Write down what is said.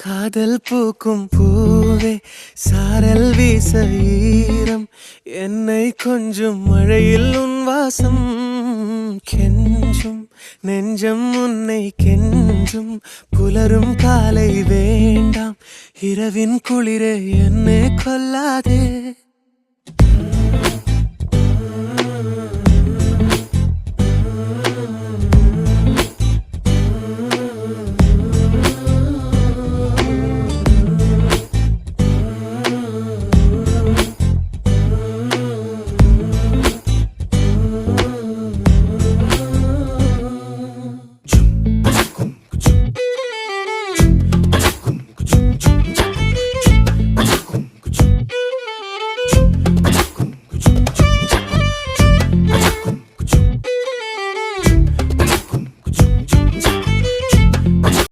காதல் பூக்கும் பூவே சாரல் வீச ஈரம் என்னை கொஞ்சம் மழையில் உன் வாசம் கெஞ்சும் நெஞ்சம் உன்னை கெஞ்சும் புலரும் காலை வேண்டாம் இரவின் குளிரே என்னை கொல்லாதே